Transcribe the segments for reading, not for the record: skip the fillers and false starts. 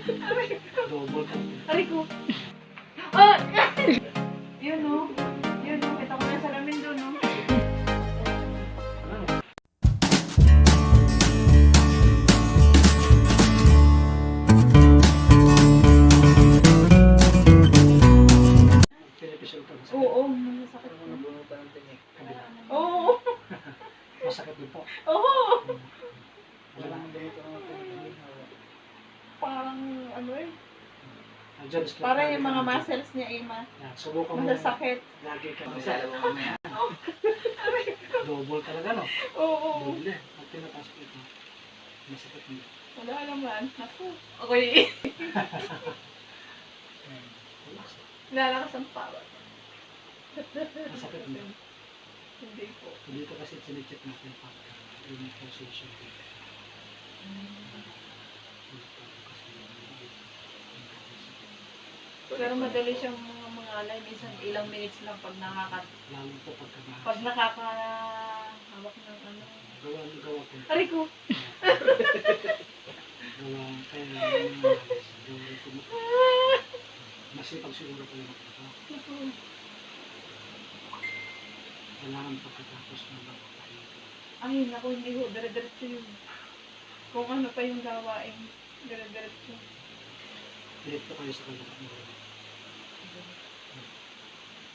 Double ka. Aray ko. Ah! Yun o. Yun o. Kita ko na salamin doon o. Pinipisil ka. Masakit. Oo, masakit. Nabunutan ng tinik. Kabila. Oo. Masakit din po. Oo. Walang bunutan ng tinik. Parang ano eh. Andyan, slap Parang lagi yung ka mga nandyan. muscles niya eh Yan, subukan mo. masasakit. Lagi ka. Masala mo mamaya. Double talaga, no? Oo. Double. Pag pinapasok ito, masakit mo. Wala naman. Naku. Okay. Relax. Lalakas ang power. Masakit mo. Hindi po. Dito kasi sinicheck natin pag yung position. Pero madali siyang mga alay. Minsan ilang minutes lang pag Lalo po pagka pag nakakahawak ng ano. gawa po. Aray ko. Gawa, kaya gawa ko mo. Masipag siguro kayo magkaka. Naku. Kailangan pagkatapos na lang tayo. Ay, naku, hindi ho. Dire-diretso yun. Kung ano pa yung gawain. Dire-diretso. Pilit po kayo sa kalakot mo.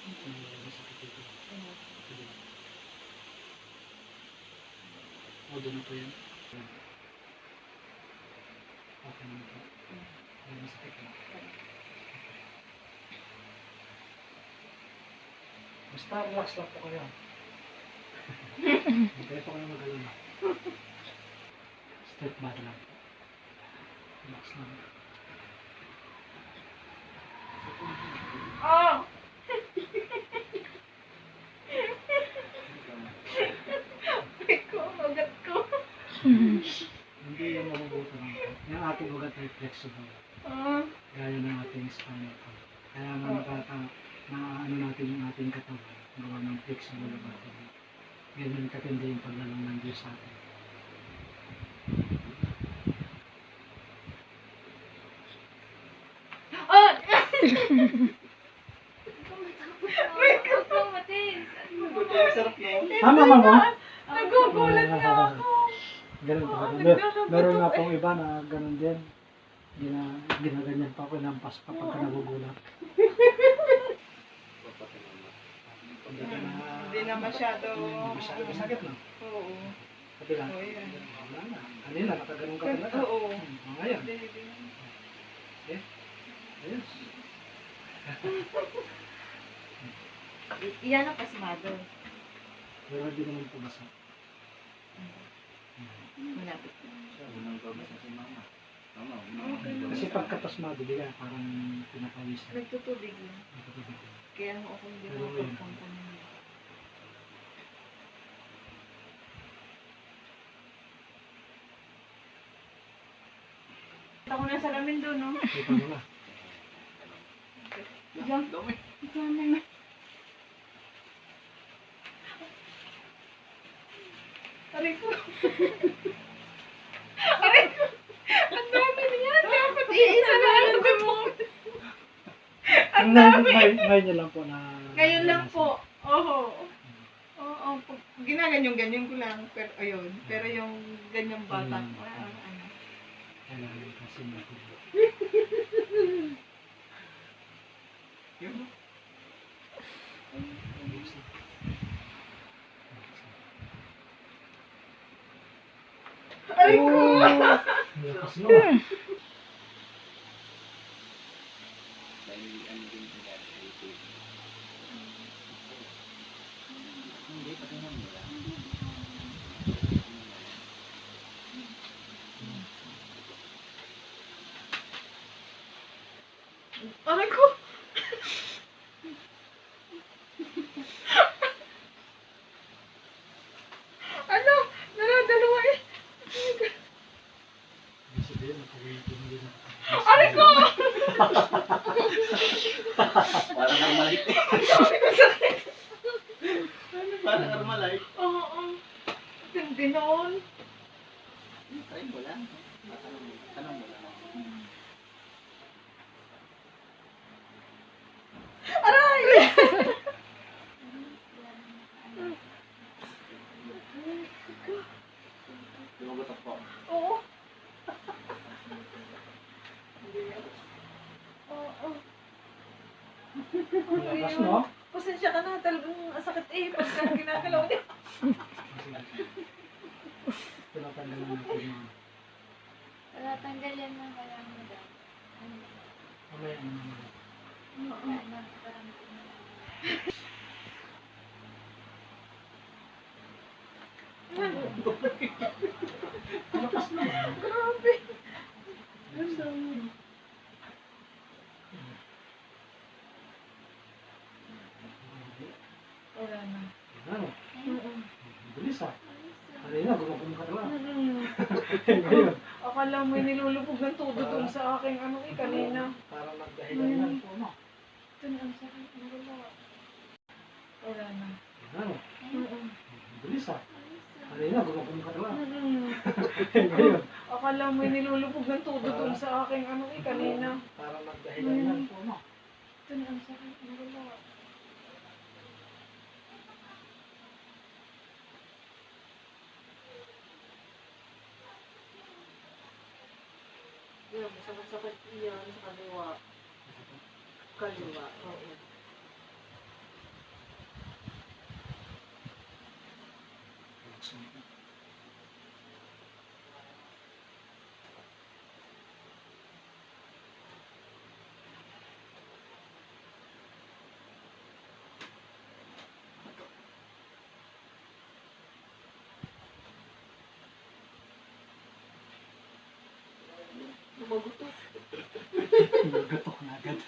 Masakit dito. O, doon na po yan. Okay naman po. Ay, masakit na. Basta relax lang po kayo. Hindi po kayo mag-alala. Step back lang. Relax lang. Oh! Aray ko, magat ko. Hindi yung mabubuto lang po. Yung ating ugat ay flexible. Ah. Gaya ng ating spinal cord. Kaya ano natin yung ating katawan. Gawa ng flexible ng ating. Ganyan katindi yung paglalong ng Diyos sa atin. Ah! Sarap no? Tama mo? Nagugulat nga ako. Ganun talaga. Meron nga pong iba na ganun din. Ginaganyan pa ako, nampas pa pagka nagugulat. Hindi na masyado. Masyado masakit lang. Oo. Pati lang. Oo, yan. Wala na. Kanina, nakaganon ka talaga. Oo. Ngayon. Hindi. Ayos. Iyan ang pasmado. Pero hindi naman po basa. Malapit. Unang babas na si mama. Mama, Okay. Kasi pagkapasmado, bigla parang pinapawis. Nagtutubig lang. Kaya nung ako hindi Pero mo yun. pagpangkan nila. Kita ko na salamin doon, no? Kita mo na. Diyan. dami. Diyan. Aray ko. Aray ko. Ang dami niya. Dapat iisa na lang mo. Ang dami. Ngayon nyo lang po na... Ngayon lang po. Oo. Oo. Ginaganyan-ganyan ko lang. Pero ayun. Pero yung ganyang bata. Ano. Kailangan kasi natin. Yun. Aray ko. Lakas mo. Dahil ano din sila. Hindi, pati naman nila. Aray ko. Ano? Dalawa eh. Ibig sabihin, nakawintin mo din ako. Aray ko. Parang Armalite. Sabi ko sakit. Parang Armalite. Oo. Hindi noon. Try mo lang. Tanong mo lang. Malakas, no? Pasensya ka na, talagang sakit pagka ginagalaw niya. Tinatanggalan natin mga Wala, tanggalin na wala mo daw. Ano? mamaya ano naman. Wala na, parang Malakas naman. Grabe. Ganda. Wala na. Ano? Mm-mm. Bilis ah. Kanina, gumagum ka naman. Mm-mm. Ngayon, Akala mo nilulubog ng todo dun sa aking kanina. parang nagdahilan lang po, no? Ito na ang sakit. Wala. Wala na. Ano? Mm-mm. Bilis ah. Kanina, gumagum ka naman. Mm-mm. Ngayon, Akala mo nilulubog ng todo dun sa aking kanina. parang nagdahilan lang po, no? Ito na ang sakit. Wala. Yan, masakit-sakit yan sa kaliwa. Kaliwa, oo. Lumagutok. Nagatok na agad.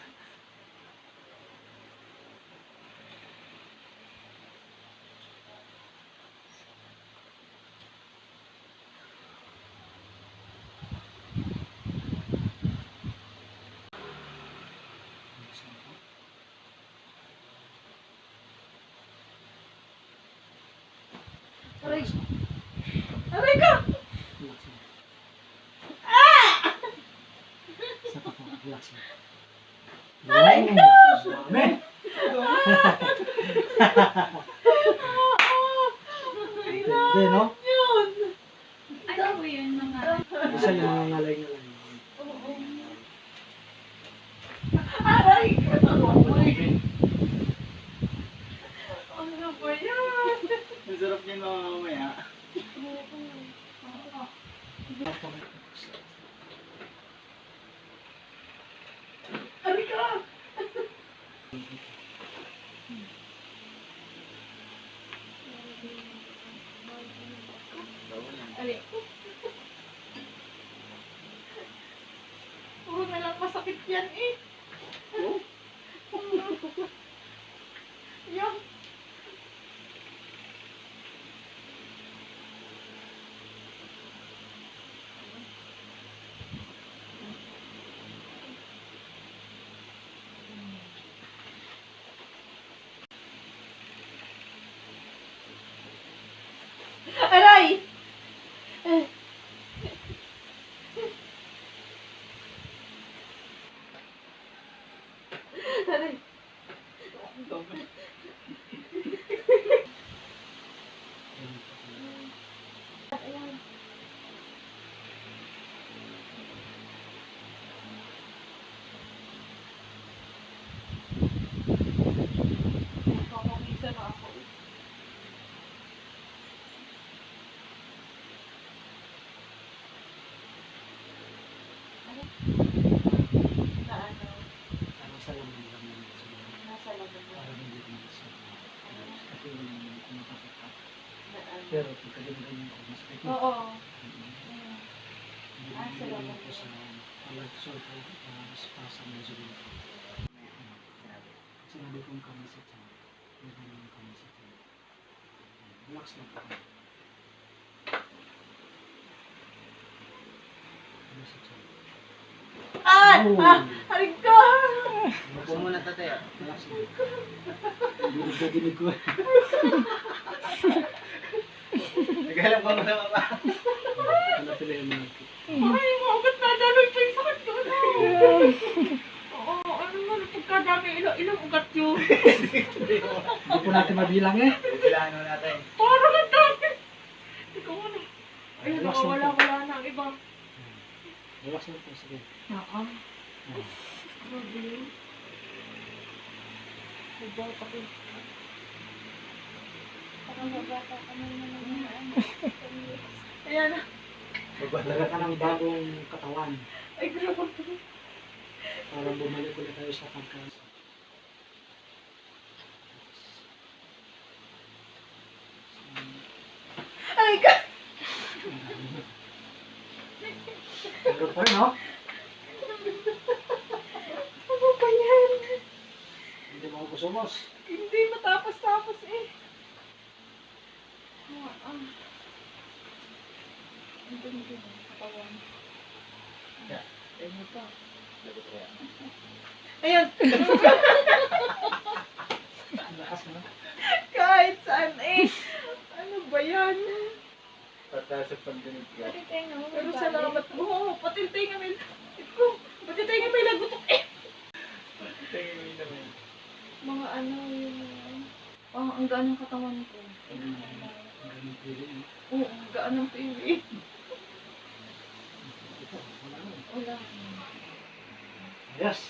Aray! Aray ka! Relax lang. Isa pa po, relax lang. Aray ka! Dami! Hindi, no? Yun! ano po yun mga... Isa yung nangangalay-ngalay. Aray! Dami. Ano ba yan? Ang sarap niya mamaya. Aray ka! Aray. Puro na lang masakit yan Oh? Yan. Aray! Aray! Ayan. Papakisa na ako. Na ano? Parang sa laman lang naman siguro. Nasa laban na. Parang hindi ko makasal. Kasi yung kumakapit ka. Na ano? Pero pagkaganyan ko, mas pwede. Oo. Mm. Ah, sa laman ko sa alag-sort sa medyo dito. Sinabi kong kami sa tiyan. Hindi naman kami sa tiyan. Relax lang po. Kami sa tiyan. Ah! Oh. Ah! Harig ka! Upo muna tatay ah. Relax lang. Dinig ko. Nagalang pa muna pa. Ano pala yung mga Ay, magat na daloy pa yung sakit ko na. Oo, ano man, pagkadami ilang ugat yun. Hindi po natin mabilang eh. Bilahan mo natin. Parang ang dami. Ikaw ano? Ayun, Relax lang po. wala na ang iba. Relax lang po. Sige. Oo. Ah. Grabe. Nagbata ko. Parang mabata ka na naman na ano. Ayan na. Dala ka ng bagong katawan. Ay, grabe. Para bumalik ulit tayo sa pagkain. Ay, ka. Meron pa rin, no? Ano ba yan? Hindi mo kusumos. Hindi matapos-tapos eh. Ang ganda ng katawan. Ayun pa. Ayan. Lakas, no? Kahit saan eh. Ano ba yan? Tataas sa pandinig ka. Pati tayo naman. Pero salamat. Oo, pati tayo nga may... Ito, pati tayo nga may lagutok eh. Tingin mo naman. Mga ano yung... Oh, ang gaan ng katawan ko. Ganun pili, no? Oo, ang gaan ng piwi. Ito, wala na. Wala. Ayos.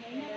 Kaya